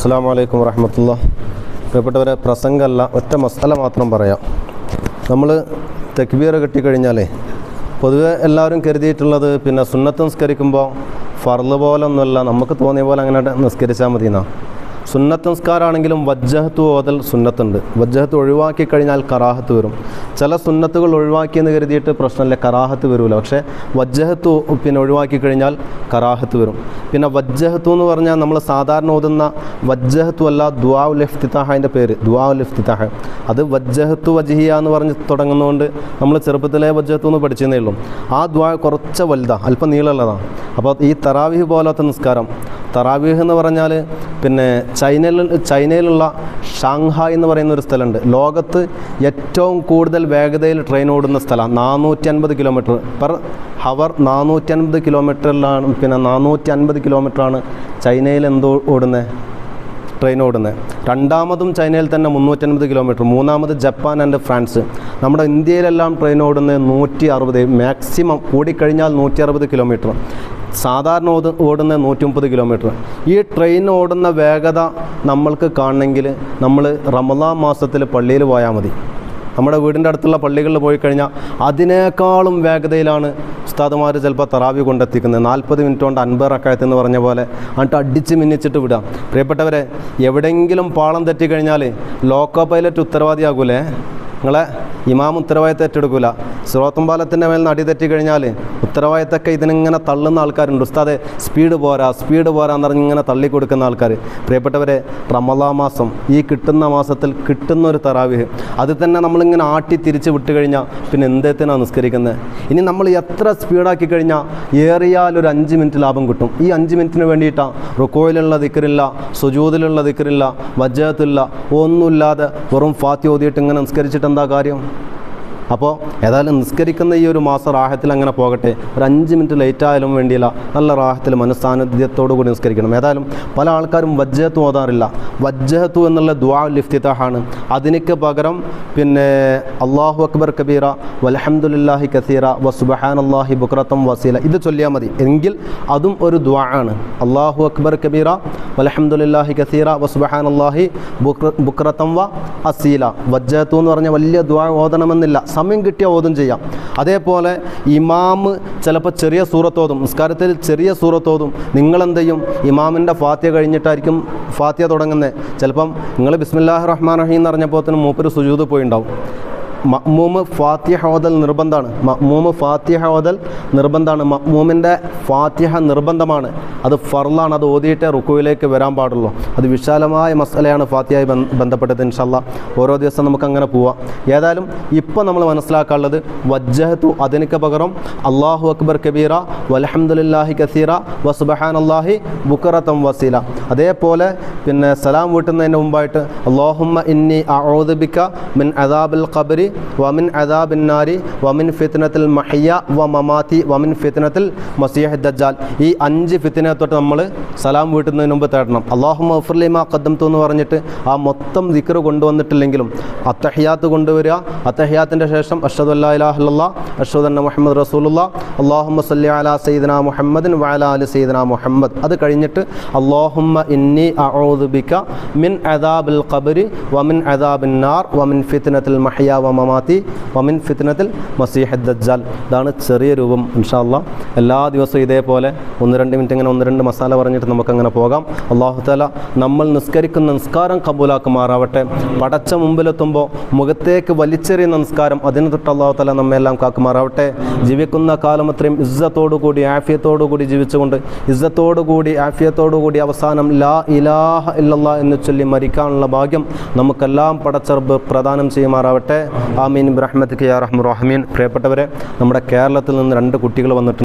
അസ്സലാമു അലൈക്കും വറഹ്മത്തുള്ളാഹി. പ്രിയപ്പെട്ടവരെ, പ്രസംഗമല്ല, ഒറ്റ മസാല മാത്രം പറയാം. നമ്മൾ തക്ബീർ കെട്ടിക്കഴിഞ്ഞാലേ പൊതുവെ എല്ലാവരും കരുതിയിട്ടുള്ളത് പിന്നെ സുന്നത്ത് നിസ്കരിക്കുമ്പോൾ ഫർള് പോലെ ഒന്നുമല്ല, നമുക്ക് തോന്നിയ പോലെ അങ്ങനെ നിസ്കരിച്ചാൽ മതി എന്നാണ്. സുന്നത്ത് നിസ്കാരമാണെങ്കിലും വജ്ജഹത്ത് ഓതൽ സുന്നത്തുണ്ട്. വജ്ജഹത്ത് ഒഴിവാക്കി കഴിഞ്ഞാൽ കറാഹത്ത് വരും. ചില സുന്നത്തുകൾ ഒഴിവാക്കിയെന്ന് കരുതിയിട്ട് പ്രശ്നമില്ല, കറാഹത്ത് വരില്ല. പക്ഷേ വജ്ജഹത്ത് പിന്നെ ഒഴിവാക്കി കഴിഞ്ഞാൽ കറാഹത്ത് വരും. പിന്നെ വജ്ജഹത്ത് എന്ന് പറഞ്ഞാൽ നമ്മൾ സാധാരണ ഓതുന്ന വജ്ജഹത്തു അല്ല, ദുആ ഉൽ ഇഫ്തിതാഹ്, അതിൻ്റെ പേര് ദുആ ഉൽ ഇഫ്തിതാഹ്. അത് വജ്ജഹത്തു വജ്ഹിയ എന്ന് പറഞ്ഞ് തുടങ്ങുന്നതുകൊണ്ട് നമ്മൾ ചെറുപ്പത്തിലെ വജ്ജഹത്തു എന്ന് പഠിച്ചതേ ഉള്ളൂ. ആ ദുആ കുറച്ച് വലുതാണ്, അല്പം നീളമുള്ളതാണ്. അപ്പോൾ ഈ തറാവീഹ് പോലത്തെ നിസ്കാരം, തറാവീഹ് എന്ന് പറഞ്ഞാൽ പിന്നെ ചൈനയിലുള്ള ഷാങ്ഹായ് എന്ന് പറയുന്ന ഒരു സ്ഥലമുണ്ട്. ലോകത്ത് ഏറ്റവും കൂടുതൽ വേഗതയിൽ ട്രെയിൻ ഓടുന്ന സ്ഥലമാണ്. 450 കിലോമീറ്റർ പെർ ഹവർ, 450 കിലോമീറ്ററിലാണ്. പിന്നെ 450 കിലോമീറ്ററാണ് ചൈനയിൽ ഓടുന്നത്, ട്രെയിൻ ഓടുന്നത്. രണ്ടാമതും ചൈനയിൽ തന്നെ 350 കിലോമീറ്റർ, മൂന്നാമത് ജപ്പാൻ ആൻഡ് ഫ്രാൻസ്. നമ്മുടെ ഇന്ത്യയിലെല്ലാം ട്രെയിൻ ഓടുന്നത് 160, മാക്സിമം കൂടിക്കഴിഞ്ഞാൽ 160 കിലോമീറ്റർ. സാധാരണ ഓടുന്ന 130 കിലോമീറ്റർ. ഈ ട്രെയിൻ ഓടുന്ന വേഗത നമ്മൾക്ക് കാണണമെങ്കിൽ നമ്മൾ റമളാൻ മാസത്തിൽ പള്ളിയിൽ പോയാൽ മതി. നമ്മുടെ വീടിൻ്റെ അടുത്തുള്ള പള്ളികളിൽ പോയി കഴിഞ്ഞാൽ അതിനേക്കാളും വേഗതയിലാണ് ഉസ്താദുമാർ ചിലപ്പോൾ തറാവി കൊണ്ടെത്തിക്കുന്നത്. 40 മിനിറ്റ് കൊണ്ട് 50 റക്അത്ത് എന്ന് പറഞ്ഞ പോലെ എന്നിട്ട് അടിച്ച് മിന്നിച്ചിട്ട് വിടാം. പ്രിയപ്പെട്ടവരെ, എവിടെയെങ്കിലും പാളം തെറ്റിക്കഴിഞ്ഞാൽ ലോക്കോ പൈലറ്റ് ഉത്തരവാദിയാകൂലേ? നിങ്ങളെ ഇമാം ഉത്തരവാദിത്തം ഏറ്റെടുക്കില്ല. സിറാത്തുൽ പാലത്തിൻ്റെ മേൽ നടി തെറ്റിക്കഴിഞ്ഞാൽ ഉത്തരവാദിത്തമൊക്കെ ഇതിനിങ്ങനെ തള്ളുന്ന ആൾക്കാരുണ്ട്. ഉസ്താദെ സ്പീഡ് പോരാ എന്ന് പറഞ്ഞ് ഇങ്ങനെ തള്ളിക്കൊടുക്കുന്ന ആൾക്കാർ. പ്രിയപ്പെട്ടവരെ, റമളാൻ മാസം, ഈ കിട്ടുന്ന മാസത്തിൽ കിട്ടുന്ന ഒരു തറാവീഹ്, അത് തന്നെ നമ്മളിങ്ങനെ ആട്ടി തിരിച്ച് വിട്ട് കഴിഞ്ഞാൽ പിന്നെ എന്തേത്തിനാണ് നിസ്കരിക്കുന്നത്? ഇനി നമ്മൾ എത്ര സ്പീഡാക്കി കഴിഞ്ഞാൽ ഏറിയാൽ ഒരു 5 മിനിറ്റ് ലാഭം കിട്ടും. ഈ 5 മിനിറ്റിന് വേണ്ടിയിട്ടാണ് റുക്കോയിലുള്ള ദിക്റില്ല, സുജൂദിലുള്ള ദിക്റില്ല, വജ്ജഹത്തില്ല, ഒന്നുമില്ലാതെ വെറും ഫാത്തിഹ ഓതിയിട്ട് ഇങ്ങനെ നിസ്കരിച്ചിട്ട് എന്താ കാര്യം? അപ്പോൾ ഏതായാലും നിസ്കരിക്കുന്ന ഈ ഒരു മാസം റാഹത്തിൽ അങ്ങനെ പോകട്ടെ. ഒരു 5 മിനിറ്റ് ലേറ്റ് ആയാലും വേണ്ടിയില്ല, നല്ല റാഹത്തിൽ മനസ്സാന്നിധ്യത്തോടു കൂടി നിസ്കരിക്കണം. ഏതായാലും പല ആൾക്കാരും വജ്ജഹത്ത് ഓതാറില്ല. വജ്ജഹത്തു എന്നുള്ള ദുആ ഉൽ ഇഫ്തിതാഹാണ്. അതിനൊക്കെ പകരം പിന്നെ അല്ലാഹു അക്ബർ കബീറ വൽഹംദുലില്ലാഹി കസീറ വസുബ്ഹാനല്ലാഹി ബുക്റതൻ വസീല, ഇത് ചൊല്ലിയാൽ മതി. എങ്കിൽ അതും ഒരു ദുആ ആണ്. അല്ലാഹു അക്ബർ കബീറ വൽഹംദുലില്ലാഹി കസീറ വസുബ്ഹാനല്ലാഹി ബുക്റതൻ വസീല. വജ്ജഹത്തു എന്ന് പറഞ്ഞാൽ വലിയ ദുആ ഓതണമെന്നില്ല, സമയം കിട്ടിയ ഓതും ചെയ്യാം. അതേപോലെ ഇമാമ് ചിലപ്പോൾ ചെറിയ സൂറത്തോതും, നിസ്കാരത്തിൽ ചെറിയ സൂറത്തോതും. നിങ്ങളെന്ത് ചെയ്യും? ഇമാമിൻ്റെ ഫാത്തിഹ കഴിഞ്ഞിട്ടായിരിക്കും ഫാത്തിഹ തുടങ്ങുന്നത്. ചിലപ്പം നിങ്ങൾ ബിസ്മില്ലാഹിർ റഹ്മാൻ റഹീം എന്ന് പറഞ്ഞപ്പോൾ തന്നെ മൂപ്പര് സുജൂദ് പോയിണ്ടാവും. മഅ്മൂമ് ഫാത്തിഹ ഓതൽ നിർബന്ധമാണ്. മഅ്മൂമിൻ്റെ ഫാത്തിഹ നിർബന്ധമാണ്. അത് ഫർളാണ്. അത് ഓതിയിട്ടേ റുക്കുവിലേക്ക് വരാൻ പാടുള്ളൂ. അത് വിശാലമായ മസലയാണ് ഫാത്തിഹയായി ബന്ധപ്പെട്ടത്. ഇൻഷാല്ലാ ഓരോ ദിവസം നമുക്ക് അങ്ങനെ പോവാം. ഏതായാലും ഇപ്പോൾ നമ്മൾ മനസ്സിലാക്കാനുള്ളത് വജ്ജഹത്തു, അതിനൊക്കെ പകരം അല്ലാഹു അക്ബർ കബീറ വൽഹംദുലില്ലാഹി കസീറ വസുബ്ഹാനല്ലാഹി ബുക്റതൻ വസീല. അതേപോലെ പിന്നെ സലാം വീട്ടുന്നതിന് മുമ്പായിട്ട് അല്ലാഹുമ്മ ഇന്നി അഊദു ബിക മിൻ അദാബിൽ ഖബ്രി വമിൻ അദാബിൻ നാരി വമിൻ ഫിത്നത്തിൽ മഹിയ വ മമാതി വമിൻ ഫിത്നത്തിൽ മസീഹ് ദജ്ജാൽ. ഈ 5 ഫിത്നയെ തൊട്ട് നമ്മൾ സലാം വീട്ടുന്നതിന് മുമ്പ് തേടണം. അല്ലാഹുമ്മ ഗ്ഫിർ ലി മാ ഖദ്ദംതു എന്ന് പറഞ്ഞിട്ട് ആ മൊത്തം ദിക്ർ കൊണ്ടുവന്നിട്ടില്ലെങ്കിലും അത്തഹിയാത്ത് കൊണ്ടുവരിക. അത്തഹിയാത്തിൻ്റെ ശേഷം അഷ്ഹദു അല്ലാ ഇലാഹ ഇല്ലല്ലാഹ് അഷ്ഹദു അന്ന മുഹമ്മദ് റസൂലുള്ളാഹ് അല്ലാഹുമ്മ സല്ലി അലാ സയ്യിദിനാ മുഹമ്മദിൻ വഅലാ ആലി സയ്യിദിനാ മുഹമ്മദ്. അത് കഴിഞ്ഞിട്ട് അല്ലാഹുമ്മ ഇന്നി അഊദു ബിക മിൻ അദാബിൽ ഖബ്രി വമിൻ അദാബിൻ നാർ വമിൻ ഫിത്നത്തിൽ മഹിയ വ മമാതി വമിൻ ഫിത്നത്തിൽ മസീഹ് ദജ്ജാൽ. ഇതാണ് ചെറിയ രൂപം. ഇൻഷാ അല്ലാഹ് എല്ലാ ദിവസവും ഇതേപോലെ 1-2 മിനിറ്റ് ഇങ്ങനെ 1-2 മസാല പറഞ്ഞിട്ട് നമുക്കങ്ങനെ പോകാം. അല്ലാഹു തആല നമ്മൾ നിസ്കരിക്കുന്ന നിസ്കാരം കബൂലാക്കുമാറാവട്ടെ. പടച്ച മുമ്പിലെത്തുമ്പോൾ മുഖത്തേക്ക് വലിച്ചെറിയുന്ന നിസ്കാരം, അതിന് തൊട്ട് അല്ലാഹു തആല നമ്മെല്ലാം കാക്കുമാറാവട്ടെ. ജീവിക്കുന്ന കാലം അത്രയും ഇസ്സത്തോടുകൂടി ആഫിയത്തോടുകൂടി ജീവിച്ചുകൊണ്ട് ഇസ്സത്തോടുകൂടി ആഫിയത്തോടുകൂടി അവസാനം ലാ ഇലാഹ ഇല്ലല്ലാഹ് എന്ന് ചൊല്ലി മരിക്കാനുള്ള ഭാഗ്യം നമുക്കെല്ലാം പടച്ച റബ്ബ് പ്രദാനം ചെയ്യുമാറാവട്ടെ. ആമീൻ ബിറഹ്മതിക യാ അർഹമർ റഹീമീൻ. പ്രിയപ്പെട്ടവരെ, നമ്മുടെ കേരളത്തിൽ നിന്ന് 2 കുട്ടികൾ വന്നിട്ടുണ്ട്.